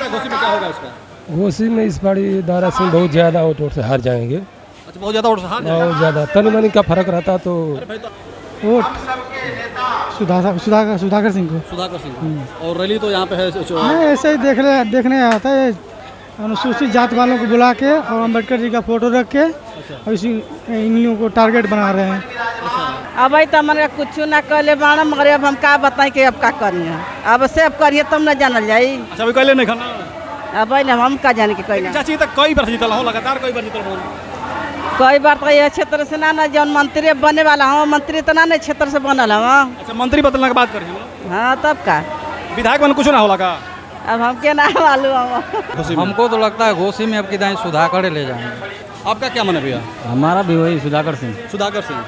है घोसी में क्या होगा इसका? घोसी में इस बारी दारा सिंह बहुत ज़्यादा वोट से हार जाएंगे। अच्छा, बहुत ज़्यादा वोट से हार जाएंगे? बहुत ज़्यादा, तनी मनी का फर्क रहता तो। वोट सुधाकर सिंह को। सुधाकर सिंह। और रैली तो यहाँ पे है नहीं, ऐसे ही देखने आता है, अनुसूचित जात वालों को बुला के और अम्बेडकर जी का फोटो रख के और इसी इन लोगों को टारगेट बना रहे हैं। अब तो हमारे कुछ ना कहले बाड़ा, मगर अब हम का बताएं कि अब का करिए, अब से अब करिए तब न जानल जाई। अच्छा, अभी कहले नहीं खाना अब हम का जाने के कहना। चाची तक कई बार जीतल हो, लगातार कई बार जीतल हो। कई बार तो ये क्षेत्र से ना जौन मंत्री बने वाला हो, मंत्री तो ना क्षेत्र से बनल हम। अच्छा, मंत्री बदलने के बात करिए। हाँ, तब का विधायक बन कुछ ना होला का? अब हम के ना मालूम। हमको तो लगता है घोसी में अब की दाएं सुधाकर ले जाएंगे। आपका क्या मन है भैया? हमारा भी वही सुधाकर सिंह। सुधाकर सिंह।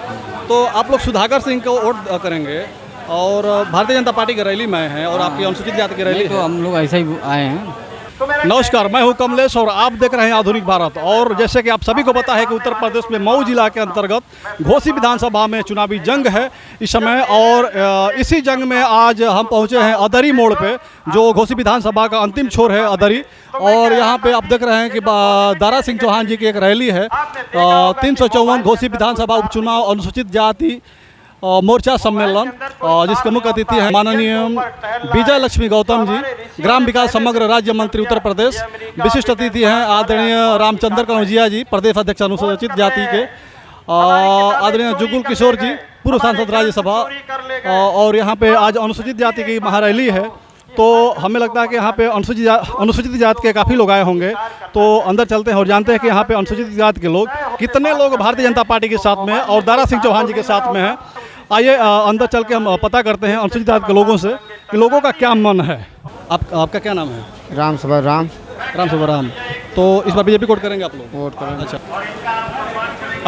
तो आप लोग सुधाकर सिंह को वोट करेंगे और भारतीय जनता पार्टी की रैली में हैं और आपकी अनुसूचित जाति की रैली तो है। हम लोग ऐसे ही आए हैं। नमस्कार, मैं हूं कमलेश और आप देख रहे हैं आधुनिक भारत। और जैसे कि आप सभी को पता है कि उत्तर प्रदेश में मऊ जिला के अंतर्गत घोसी विधानसभा में चुनावी जंग है इस समय। और इसी जंग में आज हम पहुंचे हैं अदरी मोड़ पे, जो घोसी विधानसभा का अंतिम छोर है अदरी। और यहाँ पे आप देख रहे हैं कि दारा सिंह चौहान जी की एक रैली है। 354 घोसी विधानसभा उपचुनाव अनुसूचित जाति मोर्चा सम्मेलन, जिसके मुख्य अतिथि हैं माननीय विजय लक्ष्मी गौतम जी, ग्राम विकास समग्र राज्य मंत्री उत्तर प्रदेश। विशिष्ट अतिथि हैं आदरणीय रामचंद्र कनौजिया जी, प्रदेश अध्यक्ष अनुसूचित जाति के, आदरणीय जुगुल किशोर जी, पूर्व सांसद राज्यसभा। और यहाँ पे आज अनुसूचित जाति की महारैली है, तो हमें लगता है कि यहाँ पे अनुसूचित जाति के काफ़ी लोग आए होंगे। तो अंदर चलते हैं और जानते हैं कि यहाँ पे अनुसूचित जाति के लोग कितने लोग भारतीय जनता पार्टी के साथ में और दारा सिंह चौहान जी के साथ में हैं। आइए अंदर चल के हम पता करते हैं अनुसूचित जाति के लोगों से कि लोगों का क्या मन है। आपका क्या नाम है? राम सभा राम। तो इस बार बीजेपी को वोट करेंगे आप लोग? वोट करेंगे। अच्छा,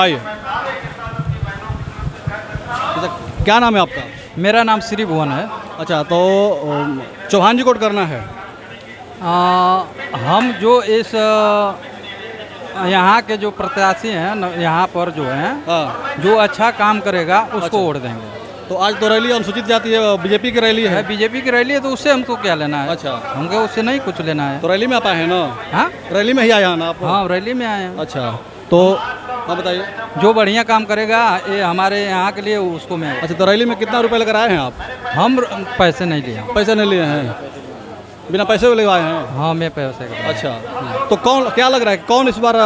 आइए। क्या नाम है आपका? मेरा नाम श्री भुवन है। अच्छा, तो चौहान जी को वोट करना है। हम जो इस यहाँ के जो प्रत्याशी हैं यहाँ पर जो हैं, जो अच्छा काम करेगा उसको वोट देंगे। तो आज तो रैली अनुसूचित जाति है, बीजेपी की रैली है। बीजेपी की रैली है तो उससे हमको क्या लेना है? अच्छा, हमको उससे नहीं कुछ लेना है। तो रैली में आप आए हैं ना? हाँ, रैली में ही आए हैं ना आप? हाँ, रैली में आए हैं। अच्छा, तो हाँ बताइए। जो बढ़िया काम करेगा ये हमारे यहाँ के लिए उसको मैं। अच्छा, तो रैली में कितना रुपए लेकर आए हैं आप? हम पैसे नहीं लिए। पैसे नहीं लिए हैं? बिना पैसे ले आए हैं? हाँ, मैं पैसे का। अच्छा, तो कौन, क्या लग रहा है कौन इस बार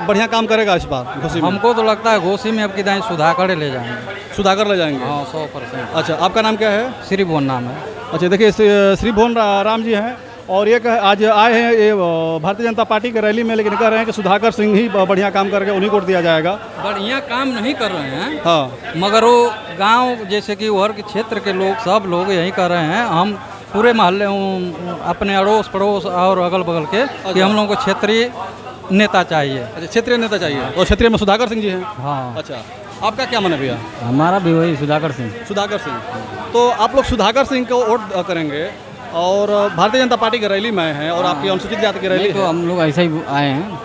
बढ़िया काम करेगा इस बार घोसी में? हमको तो लगता है घोसी में अब की दाएं सुधाकर ले जाएंगे। सुधाकर ले जाएंगे? हाँ, 100%। अच्छा, आपका नाम क्या है? श्री भुवन नाम है। अच्छा, देखिए श्री भुवन राम जी हैं और ये आज आए हैं ये भारतीय जनता पार्टी की रैली में, लेकिन कह रहे हैं कि सुधाकर सिंह ही बढ़िया काम करके उन्हीं को दिया जाएगा। बढ़िया काम नहीं कर रहे हैं, हाँ, मगर वो गांव जैसे कि उधर के क्षेत्र के लोग सब लोग यही कर रहे हैं। हम पूरे मोहल्ले अपने अड़ोस पड़ोस और अगल बगल के कि हम लोगों को क्षेत्रीय नेता चाहिए। अच्छा, क्षेत्रीय नेता चाहिए और क्षेत्रीय में सुधाकर सिंह जी हैं। हाँ। अच्छा, आपका क्या मन है भैया? हमारा भी वही सुधाकर सिंह। सुधाकर सिंह। तो आप लोग सुधाकर सिंह को वोट करेंगे और भारतीय जनता पार्टी की रैली में हैं और आपकी अनुसूचित जाति की रैली तो है। हम लोग ऐसे ही आए हैं।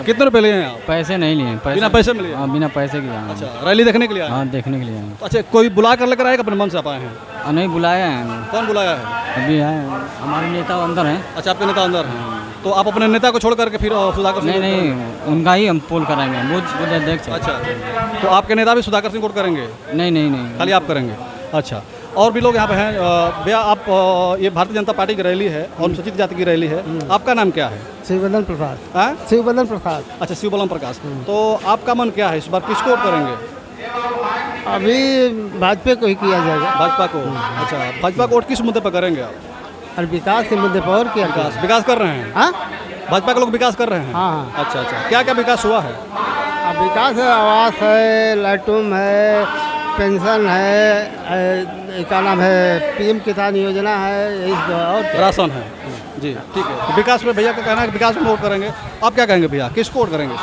कितने रुपए लिए हैं आप? पैसे नहीं लिए। बिना पैसे में लिए? हाँ, बिना पैसे के। अच्छा, रैली देखने के लिए आए? हाँ, देखने के लिए आए। अच्छा, कोई बुला कर लेकर आए, अपने मन से आप आए हैं? नहीं, बुलाया है। कौन बुलाया है? अभी आए, हमारे नेता अंदर हैं। अच्छा, आपके नेता अंदर हैं। तो आप अपने नेता को छोड़ करके फिर सुधाकर सिंह? नहीं, उनका ही हम पोल कराएंगे। वो देख। अच्छा, तो आपके नेता भी सुधाकर सिंह को करेंगे? नहीं, खाली आप करेंगे? अच्छा, और भी लोग यहाँ पे हैं। भैया, आप ये भारतीय जनता पार्टी की रैली है और अनुसूचित जाति की रैली है, आपका नाम क्या है? शिवबंधन प्रसाद। हाँ, शिवबंधन प्रसाद। अच्छा, शिवबलम प्रकाश। तो आपका मन क्या है, इस बार किसको वोट करेंगे? अभी भाजपा को ही किया जाएगा। भाजपा को? अच्छा, भाजपा को वोट किस मुद्दे पर करेंगे आप? और विकास के मुद्दे पर और क्या? विकास कर रहे हैं? हाँ, भाजपा के लोग विकास कर रहे हैं? हाँ। अच्छा, क्या क्या विकास हुआ है? अब विकास है, आवास है, लैट्रिन है, पेंशन है, क्या नाम है, पीएम किसान योजना है, और राशन है। जी, ठीक है। तो विकास में भैया का कहना है कि विकास में वोट करेंगे। आप क्या कहेंगे भैया, किसको वोट करेंगे?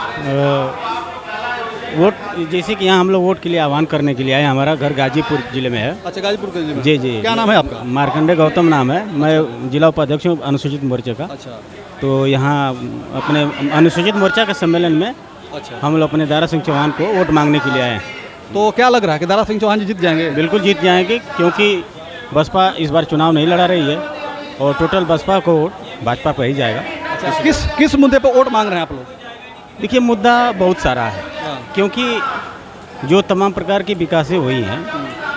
वोट जैसे कि यहाँ हम लोग वोट के लिए आह्वान करने के लिए आए। हमारा घर गाजीपुर जिले में है। अच्छा, गाजीपुर के जिले में? जी। क्या नाम है आपका? मार्कंडे गौतम नाम है। मैं जिला उपाध्यक्ष हूँ अनुसूचित मोर्चे का। अच्छा, तो यहाँ अपने अनुसूचित मोर्चा के सम्मेलन में अच्छा, हम लोग अपने दारा सिंह चौहान को वोट मांगने के लिए आए हैं। तो क्या लग रहा है कि दारा सिंह चौहान जी जीत जाएंगे? बिल्कुल जीत जाएंगे, क्योंकि बसपा इस बार चुनाव नहीं लड़ा रही है और टोटल बसपा को वोट भाजपा पर ही जाएगा। अच्छा, किस मुद्दे पर वोट मांग रहे हैं आप लोग? देखिए मुद्दा बहुत सारा है, क्योंकि जो तमाम प्रकार की विकासें हुई हैं,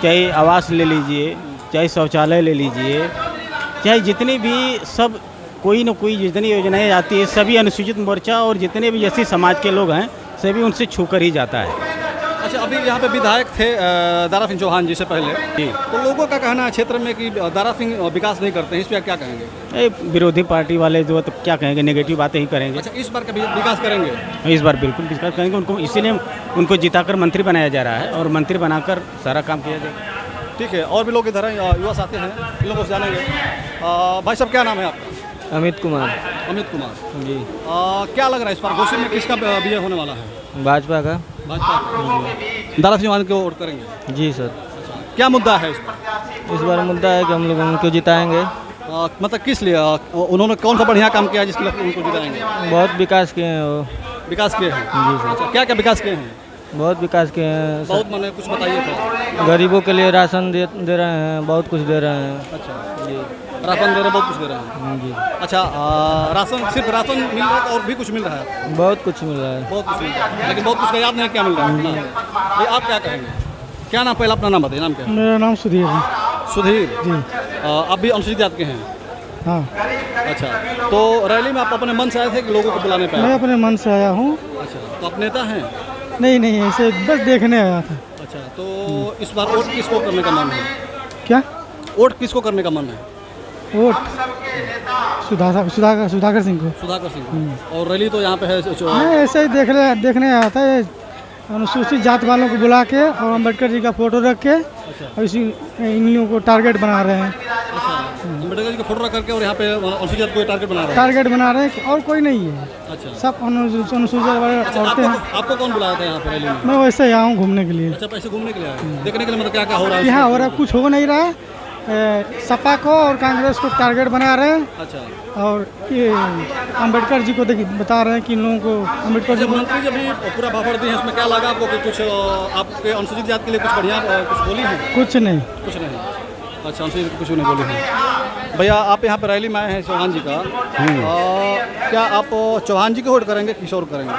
चाहे आवास ले लीजिए, चाहे शौचालय ले लीजिए, चाहे जितनी भी सब कोई न कोई जितनी योजनाएं आती है, सभी अनुसूचित मोर्चा और जितने भी एससी समाज के लोग हैं सभी उनसे छूकर ही जाता है। अच्छा, अभी यहाँ पे विधायक थे दारा सिंह चौहान जी से पहले, जी। तो लोगों का कहना है क्षेत्र में कि दारा सिंह विकास नहीं करते हैं, इस पर क्या कहेंगे? विरोधी पार्टी वाले जो तो क्या कहेंगे, नेगेटिव बातें ही करेंगे। अच्छा, इस बार कभी विकास करेंगे? इस बार बिल्कुल विकास करेंगे, उनको इसीलिए उनको जिताकर मंत्री बनाया जा रहा है और मंत्री बनाकर सारा काम किया जाएगा। ठीक है, और भी लोग इधर हैं, युवा साथी हैं, इन लोगों से जानेंगे। भाई साहब, क्या नाम है आपका? अमित कुमार अमित कुमार जी। क्या लग रहा है इस बार घोसी में किसका विजय होने वाला है? भाजपा का। भाजपा दारा सिंह चौहान को वोट करेंगे? जी सर। क्या मुद्दा है इस पर? इस बार मुद्दा है कि हम लोग उनको जिताएंगे। मतलब किस लिए उन्होंने कौन सा बढ़िया काम किया जिसके लिए उनको जिताएंगे? बहुत विकास किए हैं वो। विकास किए हैं? जी सर। अच्छा, क्या क्या विकास किए हैं? बहुत विकास किए हैं सर। बहुत, मैंने कुछ बताइए तो। गरीबों के लिए राशन दे रहे हैं, बहुत कुछ दे रहे हैं। अच्छा जी राशन दे रहे हैं, बहुत कुछ दे रहे हैं। जी। अच्छा, राशन सिर्फ राशन मिल रहा है और भी कुछ मिल रहा है? बहुत कुछ मिल रहा है। बहुत कुछ मिल रहा है, लेकिन बहुत कुछ का याद नहीं क्या मिल रहा है। भाई आप क्या कहेंगे? क्या नाम, पहले अपना नाम बताइए, नाम क्या है? मेरा नाम सुधीर है। सुधीर जी। आप भी अनुसूचित जाति के हैं? हाँ, अच्छा, तो रैली में आप अपने मन से आए थे कि लोगों को बुलाने पे मैं आए? अपने मन से आया हूँ। अच्छा, तो आप नेता हैं? नहीं, ऐसे बस देखने आया था। अच्छा, तो इस बार वोट किसको करने का मन है? क्या वोट किसको करने का मन है? वोट? सुधाकर सिंह को। सुधाकर सिंह। और रैली तो यहाँ पे है मैं ऐसे ही देखने आया था। ये अनुसूचित जात वालों को बुला के और अम्बेडकर जी का फोटो रख के और इसी इन लोगों को टारगेट बना रहे हैं। अच्छा, अम्बेडकर जी का फोटो रख करके और यहाँ पे अनुसूचित जाति को टारगेट बना रहे हैं? टारगेट बना रहे हैं और कोई नहीं है। अच्छा, सब अनुसूचित वाले औरतें हैं। आपको कौन बुलाया था यहाँ पे रैली में? मैं वैसे आया हूँ घूमने के लिए। अच्छा, पैसे घूमने के लिए आए, देखने के लिए, मतलब क्या क्या हो रहा है? यहाँ हो रहा कुछ हो नहीं रहा है। सपा को और कांग्रेस को टारगेट बना रहे हैं अच्छा, और ये अम्बेडकर जी को बता रहे हैं कि इन लोगों को अम्बेडकर जी जब मंत्री जब भी पूरा भाषण दिए हैं, उसमें क्या लगा आपको कि कुछ आपके अनुसूचित जाति के लिए कुछ बढ़िया कुछ बोली है? कुछ नहीं। कुछ नहीं। अच्छा, अनुसूचित कुछ नहीं बोली है। भैया, आप यहाँ पे रैली में आए हैं चौहान जी का, क्या आप चौहान जी को वोट करेंगे किशोर करेंगे?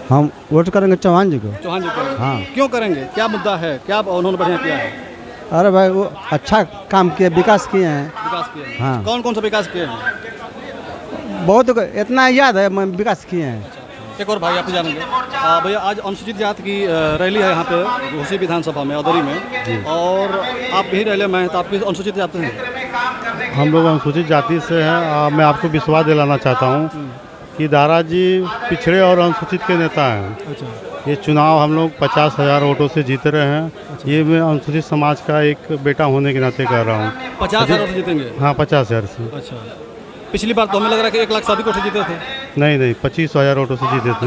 हम वोट करेंगे चौहान जी को। चौहान जी को? हाँ। क्यों करेंगे, क्या मुद्दा है, क्या उन्होंने बढ़िया किया है? अरे भाई, वो अच्छा काम किए, विकास किए हैं। विकास किए हैं? हाँ। कौन कौन सा विकास किए हैं? बहुत, इतना याद है, विकास किए हैं। एक और भाई आप जानेंगे। भैया, आज अनुसूचित जाति की रैली है यहाँ पे घोसी विधानसभा में, अदरी में, और आप यही रैली में हैं, तो आप किस अनुसूचित जाति हैं? हम लोग अनुसूचित जाति से हैं। मैं आपको विश्वास दिलाना चाहता हूँ कि दारा जी पिछड़े और अनुसूचित के नेता हैं। अच्छा, ये चुनाव हम लोग 50,000 वोटों से जीत रहे हैं। ये मैं अनुसूचित समाज का एक बेटा होने के नाते कह रहा हूँ। 50,000 जीतेंगे? हाँ, 50,000 से। अच्छा, पिछली बार तो हमें लग रहा है कि 1 लाख शादी को से जीते थे। नहीं, 25,000 वोटों से जीते थे।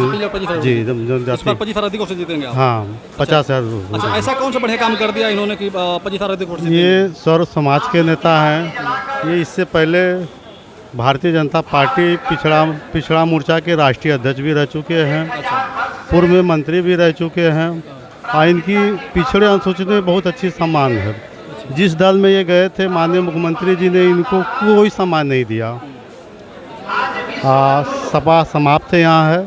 जी, इस बार 25,000 को से जीतेंगे आप? हाँ, 50,000। अच्छा, ऐसा कौन सा बढ़िया काम कर दिया इन्होंने कि 25,000 को से? ये सर्व समाज के नेता हैं। ये इससे पहले भारतीय जनता पार्टी पिछड़ा मोर्चा के राष्ट्रीय अध्यक्ष भी रह चुके हैं। पूर्व में मंत्री भी रह चुके हैं। और इनकी पिछड़े अनुसूचित में बहुत अच्छी सम्मान है। जिस दल में ये गए थे, माननीय मुख्यमंत्री जी ने इनको कोई सम्मान नहीं दिया। सपा समाप्त है, यहाँ है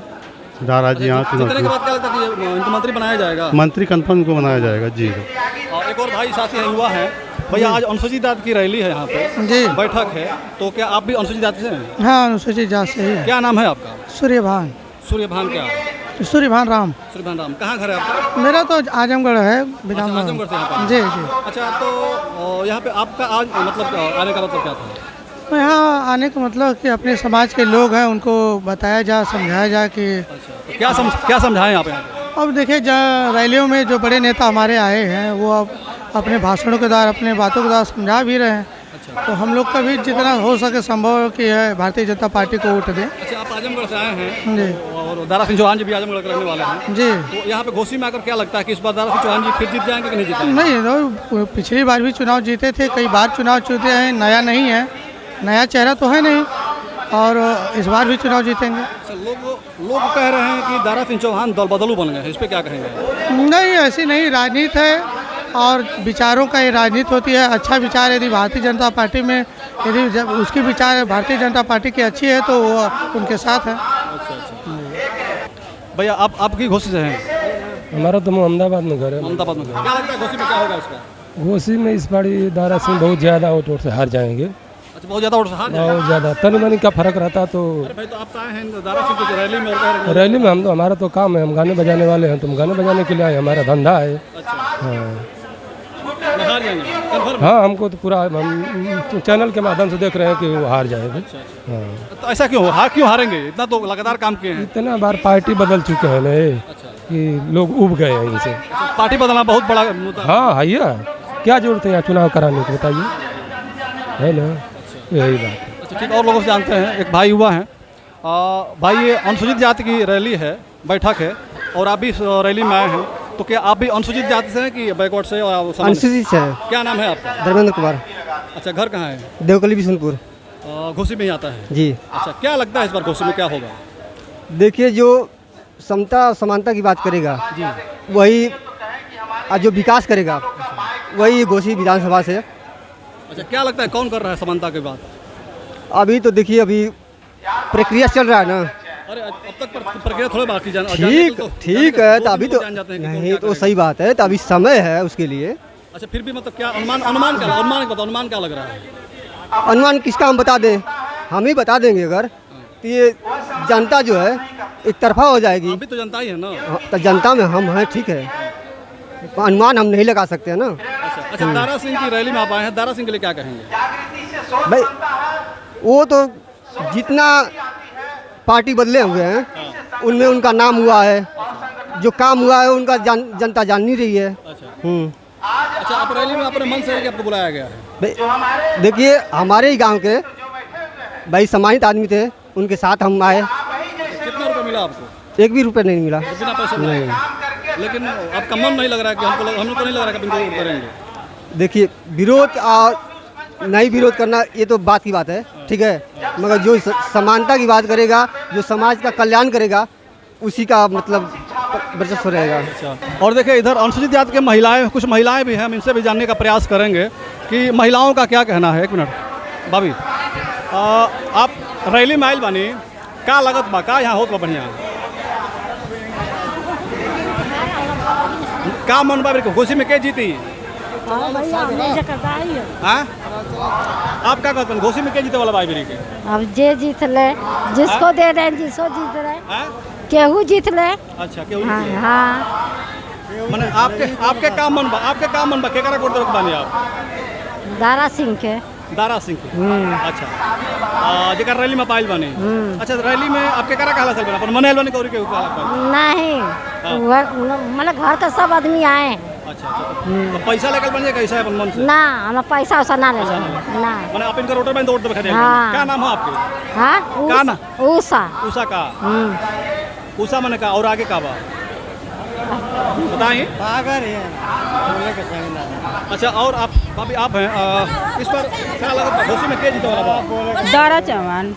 दारा जी यहाँ जीतने के बाद क्या लगता है कि इनको मंत्री बनाया जाएगा? मंत्री कन्फर्म को बनाया जाएगा जी। और एक और भाई साथी हैं, युवा हैं। भैया, आज अनुसूचित जाति की रैली है यहाँ पे, जी। बैठक है, तो क्या आप भी अनुसूचित जाति से हैं? हाँ, अनुसूचित जाति से ही। क्या नाम है आपका? सूर्यभान। सूर्यभान? क्या सूर्यभान राम। सूर्यभान राम। कहाँ घर है आपका? मेरा तो आजमगढ़ है। अच्छा, आजमगढ़ से यहाँ पे? जी जी। अच्छा, तो यहाँ पे आपका आज मतलब आने का मतलब क्या था? तो यहाँ आने का मतलब कि अपने समाज के लोग हैं, उनको बताया जाए, समझाया जाए कि तो क्या समझाएं आप यहाँ पे? अब देखिए, रैलियों में जो बड़े नेता हमारे आए हैं, वो अब अपने भाषणों के द्वारा, अपने बातों के द्वारा समझा भी रहे हैं। तो हम लोग का भी जितना हो सके संभव कि है भारतीय जनता पार्टी को वोट दें। अच्छा, आप आजमगढ़ से आए हैं जी। और दारा सिंह चौहान जी भी आजमगढ़ के रहने वाले हैं जी। तो यहाँ पे घोसी में आकर क्या लगता है कि इस बार दारा सिंह चौहान जी फिर जीत जाएंगे कि नहीं जीतेंगे? नहीं, तो पिछली बार भी चुनाव जीते थे, कई बार चुनाव जीते हैं। नया नहीं है, नया चेहरा तो है नहीं, और इस बार भी चुनाव जीतेंगे। अच्छा, लोग कह रहे हैं कि दारा सिंह चौहान दल बदलू बन गए, इस पर क्या कहेंगे? नहीं, ऐसी नहीं, राजनीति है। और विचारों का ये राजनीति होती है। अच्छा विचार यदि भारतीय जनता पार्टी में, यदि जब उसकी विचार भारतीय जनता पार्टी की अच्छी है तो वो उनके साथ है। भैया आप आपकी घोसी से हैं? हमारा तो अहमदाबाद में घर है। अहमदाबाद में क्या लगता है घोसी में क्या होगा इसका? घोसी में इस बारी दारा सिंह बहुत ज़्यादा वोट से हार जाएंगे। अच्छा, बहुत ज़्यादा वोट से हार जाएंगे? बहुत ज़्यादा, तन मनी का फर्क रहता तो। अरे भाई, तो आप तो आए हैं दारा सिंह की रैली में और कह रहे हैं रैली में हम तो, हमारा तो काम है, हम गाने बजाने वाले हैं, तो हम गाने बजाने के लिए आए, हमारा धंधा है। अच्छा, हाँ मैं हार जाएंगे कन्फर्म? हाँ, हमको तो पूरा हम चैनल के माध्यम से देख रहे हैं कि वो हार जाएगा। हाँ, तो ऐसा क्यों क्यों हारेंगे? इतना तो लगातार काम किए हैं। इतना बार पार्टी बदल चुके हैं ना ये, कि लोग उब गए हैं इनसे। पार्टी बदलना बहुत बड़ा मुद्दा है। हाँ भैया, क्या जरूरत है यहाँ चुनाव कराने की, बताइए, है ना? यही बात है। अच्छा ठीक, और लोगों से जानते हैं। एक भाई हुआ है। भाई, ये अनुसूचित जाति की रैली है, बैठक है, और आप भी इस रैली में आए हैं, तो क्या आप भी अनुसूचित जाति से हैं कि बैकवर्ड से? और अनुसूचित से है। क्या नाम है आपका? धर्मेंद्र कुमार। अच्छा, घर कहाँ है? देवकली बिशनपुर। घोसी में ही आता है जी। अच्छा, क्या लगता है इस बार घोसी में क्या होगा? देखिए, जो समता समानता की बात करेगा जी, वही जो विकास करेगा वही घोसी विधानसभा से। अच्छा, क्या लगता है कौन कर रहा है समानता की बात? अभी तो देखिए, अभी प्रक्रिया चल रहा है ना। अरे अब तक प्रक्रिया थोड़ा बाकी ठीक है, तो अभी तो नहीं, तो सही बात है, तो अभी समय है उसके लिए। अच्छा, फिर भी मतलब क्या अनुमान क्या लग रहा है? अनुमान किसका हम बता दें? हम ही बता देंगे अगर, तो ये जनता जो है एक तरफा हो जाएगी। अभी तो जनता ही है ना। तो जनता में हम हैं, ठीक है, अनुमान हम नहीं लगा सकते हैं ना। अच्छा, दारा सिंह की रैली में आप आए हैं, दारा सिंह के लिए क्या कहेंगे? भाई, वो तो जितना पार्टी बदले हुए हैं उनमें उनका नाम हुआ है, जो काम हुआ है उनका जनता जान नहीं रही है। अच्छा, आप रैली में अपने मन से कि आपको बुलाया गया है? भाई देखिए, हमारे ही गांव के भाई सम्मानित आदमी थे, उनके साथ हम आए। कितना रुपये मिला आपको? एक भी रुपये नहीं मिला। बिना पैसे नहीं। लेकिन आपका मन नहीं लग रहा है कि हम लोग को नहीं लग रहा है कि इनको वोट करेंगे? देखिए, विरोध और नहीं विरोध करना ये तो बात की बात है, ठीक है, मगर जो समानता की बात करेगा, जो समाज का कल्याण करेगा, उसी का मतलब वर्चस्व रहेगा। अच्छा, और देखिए इधर अनुसूचित जाति के महिलाएं, कुछ महिलाएं भी हैं, हम इनसे भी जानने का प्रयास करेंगे कि महिलाओं का क्या कहना है। एक मिनट भाभी, आप रैली में आइल बानी, का लगत बा, का यहाँ होत बा बढ़िया? का मन बा घोसी में के जीती? हाँ, आप क्या कहते हैं घोसी में के जीते वाला भाई के? अब जे जीत ले, जिसको दे रहे हैं, जिसको जीत रहे, केहू जीत ले। अच्छा, केहू? हाँ, माने आपके काम मन बा केकरा वोट देवे बानी आप? दारा सिंह के। दारा सिंह के। अच्छा, जेकर रैली में पाइल बानी। अच्छा, रैली में आप केकरा कहला सकबे? अपन मनेल बानी कौरी के नहीं, मतलब घर का सब आदमी आए। अच्छा, तो पैसा लेकर बन जाए कैसा है अपन मन से? ना, हम पैसा वैसा ना ले ना। माने आप इनका वोटर बैंक वोट देवे खातिर? हाँ। क्या नाम है आपके? हाँ, का ना? उषा। उषा का? उषा माने का, और आगे का बा बताइए। अच्छा, और आप भाभी आप हैं, इस पर क्या लगता है घोसी में के जीते वाला बा? दारा चौहान।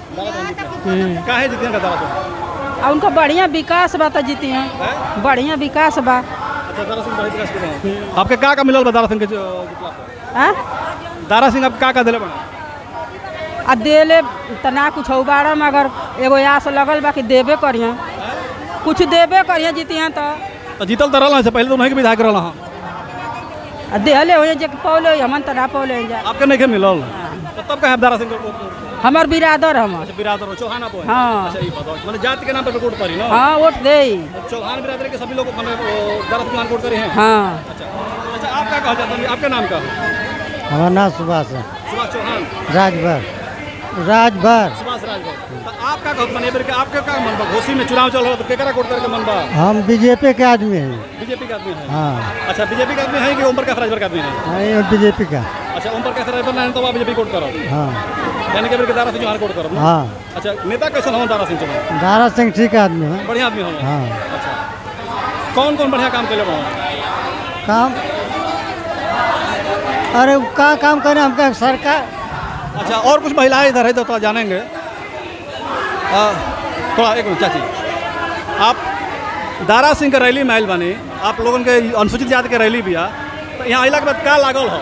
का है जीते का दारा चौहान? और उनका बढ़िया विकास बा, तो जीती हैं, बढ़िया विकास बा। अच्छा, दारा सिंह बढ़िया विकास कर रहे हैं। आपके का मिलल बा दारा सिंह के जितला पर? दारा सिंह आप का दिले बना? आ देले तो ना कुछ बाड़ा, मगर एगो आस लगल बा कि देबे करिए, कुछ देबे करिए, जीती हैं तो जीतल तो रहा से पहले तो नहीं के विधायक रहा। देहले हो जे पौले हमन त ना पौले जा। आपके नहीं के मिलल तो तब कहे दारा सिंह को? हमार बिरादर हम। अच्छा, बिरादर चौहान आप? हाँ। अच्छा, ये बात माने जाति के नाम पर वोट करी ना? हाँ, वोट दे। चौहान बिरादरी के सभी लोग माने दारा सिंह वोट करे हैं? हाँ। अच्छा, आप क्या कहा जाता है? आपके नाम का? हमारा नाम सुभाष है। सुभाष चौहान। राजभर। सुभाष राजभर। तो आप क्या कहत माने के आपके का मन बा? घोसी में चुनाव चल रहा है तो केकरा वोट करके मन बा? हम बीजेपी के आदमी हैं। बीजेपी का आदमी है? हाँ। अच्छा, बीजेपी का आदमी है कि ओम प्रकाश राजभर का आदमी है? हाँ, बीजेपी का। अच्छा, ओम प्रकाश राजभर नहीं तो आप बीजेपी वोट करो? हाँ। यानी कि दारा सिंह चौहान वोट करो? हाँ। अच्छा, नेता कैसे हो दारा सिंह चौहान? दारा सिंह ठीक आदमी है, बढ़िया आदमी हो? हाँ। अच्छा, कौन कौन बढ़िया काम करे? काम, अरे का काम करें हमका सरकार। अच्छा, और कुछ महिलाएं इधर है तो थोड़ा जानेंगे। थोड़ा एक मिनट चाची, आप दारा सिंह के रैली में आइल बानी, आप लोगों के अनुसूचित जाति के रैली भी आ, तो यहाँ अला के बाद का लागल हो?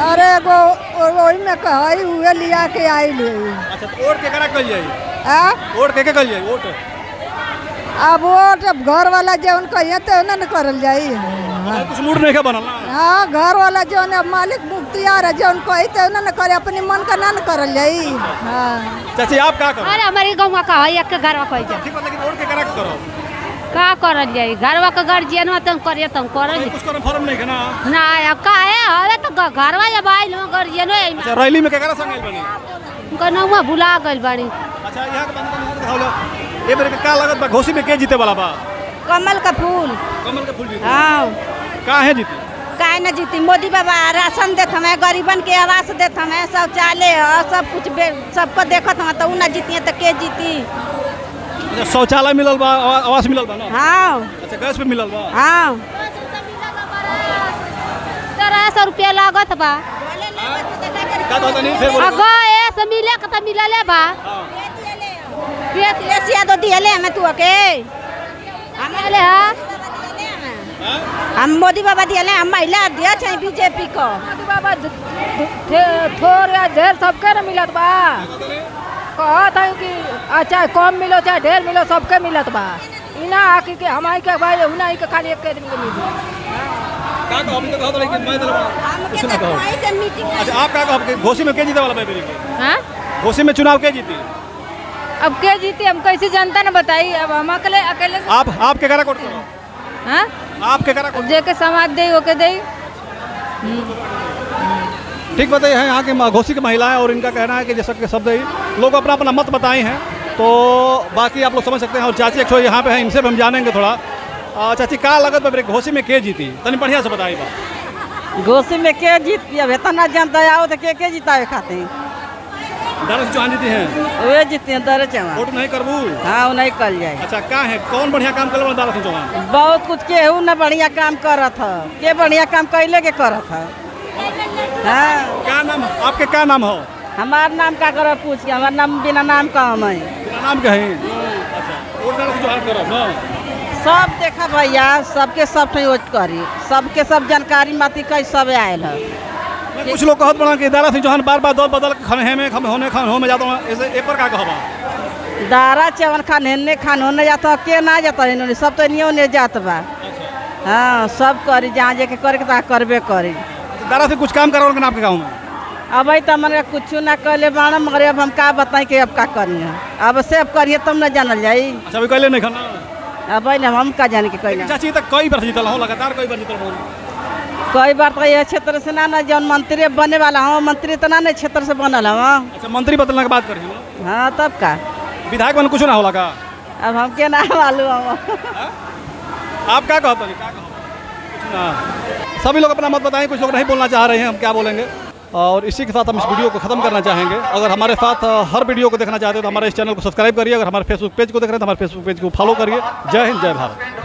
अरे एगो वही में कहई हुए लिया के आई ले। अच्छा तो वोट के करा कल जाई? आ वोट के कल जाई? वोट अब वोट अब घर वाला जौन कहिए तो न करल जाई। कुछ मूड नहीं के बनल ना? हाँ घर वाला जौन अब मालिक मुख्तियार है जौन कही तो न करे अपनी मन का न करल जाई। हाँ चाची आप का करो? अरे हमारी गाँव का है एक घर कह जा ठीक बात, लेकिन वोट के करा के करो? का करल जाई घरवा के गार्जियन में तुम करिए तुम करल कुछ करो फॉर्म नहीं के ना? ना अब का है हवे तो घरवा जब आइल हो गार्जियन अच्छा रैली में के करा संग आइल बनी? उनका नाम भुला गइल बाड़ी। अच्छा यहाँ के बंद दिखाओ ए बेर के का लागत बा घोसी में के जीते वाला बा? कमल का फूल। कमल के फूल जीते? हाँ का है जीती? काहे न जीती? मोदी बाबा राशन देत हमें, गरीबन के आवास देत हमें, शौचालय है, सब कुछ सबको देखत हम तो उ न जीती तो के जीती? अच्छा शौचालय मिलल बा, आवास मिलल बा ना? हाँ अच्छा गैस पे मिलल बा? हाँ 1300 रुपया लागत बा। का तो नहीं फिर बोलो? गए से मिले के तो मिलले बा। एशिया तो दिले हमें तू के मिलले है हम मोदी बाबा दिले हम महिला अध्यक्ष हैं बीजेपी को। मोदी बाबा थोड़ा ढेर सबके न मिलत बा। कहत है कि चाहे कम मिलो चाहे ढेर मिलो सबके मिलत बा। इना आके के हमारी के भाई उना के खाली एक आदमी के मिली। का तो हम तो कहत रहे कि मैं दल कुछ ना कहो। अच्छा आप का कहो घोसी में के जीते वाला बेबी के? हां घोसी में चुनाव के जीती? अब के जीती हम कैसे जनता ने बताई? अब हम अकेले आप के करा कोट करो? हां आप के करा कोट? जे के समाज दे ओके दे। ठीक बताइए हैं यहाँ की घोसी की महिलाएं और इनका कहना है कि जैसा कि शब्द ही लोग अपना अपना मत बताए हैं, तो बाकी आप लोग समझ सकते हैं। और चाची एक यहाँ पे हैं, इनसे भी हम जानेंगे थोड़ा। चाची का लागत बा घोसी में के जीती? तनी बढ़िया से बताइए बा। घोसी में के जीती? अब इतना जनता आओ तो के जीतावे खाते? दारा सिंह चौहान जीती हैं? वे जीती हैं दारा चौहान। वोट नहीं करबू? हाँ नहीं कल जाए। अच्छा का है कौन बढ़िया काम कर दारा सिंह चौहान? बहुत कुछ केहू न बढ़िया काम करत है, के बढ़िया काम कैले के करत है। हाँ क्या नाम आपके? क्या नाम हो? हमार नाम का करो पूछ के? हमार नाम बिना नाम का हम है। बिना नाम के हैं? अच्छा वोट दारा सिंह चौहान करब ना? सब देखा भैया सबके सब वोट करी, सबके सब जानकारी माती कई सब आयल है। कुछ लोग कहत बड़ा कि दारा सिंह चौहान बार बार दल बदल के खने में होने खान हो में जाता हूँ, ऐसे एक पर का कहबा? दारा चौहान खान हेने खान होने जाता के ना जाता इन्होंने सब तो इन्हीं ने जात बा। हाँ सब करी जहाँ जाके करे के करबे करी। दारा से कुछ काम करो आपके गाँव में? अब तो मैंने कुछ ना कहले बाड़ा, मगर अब हम का बताएं कि अब का करिए? अब से अब करिए तब न जानल जाई। अच्छा अभी कहले नहीं खाना? अब हम का जाने के कहना। चाची तक कई बार जीतल हो, लगातार कई बार जीतल हो? कई बार तो ये क्षेत्र से ना जौन मंत्री बने वाला हो, मंत्री तो ना क्षेत्र से बनल हो। अच्छा मंत्री बदलने की बात करिए? हाँ तब का विधायक बन कुछ ना होला का? अब हम के ना मालूम हम। आप क्या कहते हैं? क्या कुछ ना। सभी लोग अपना मत बताएं, कुछ लोग नहीं बोलना चाह रहे हैं, हम क्या बोलेंगे। और इसी के साथ हम इस वीडियो को ख़त्म करना चाहेंगे। अगर हमारे साथ हर वीडियो को देखना चाहते हो तो हमारे इस चैनल को सब्सक्राइब करिए। अगर हमारे फेसबुक पेज को देख रहे हैं तो हमारे फेसबुक पेज को फॉलो करिए। जय हिंद, जय भारत।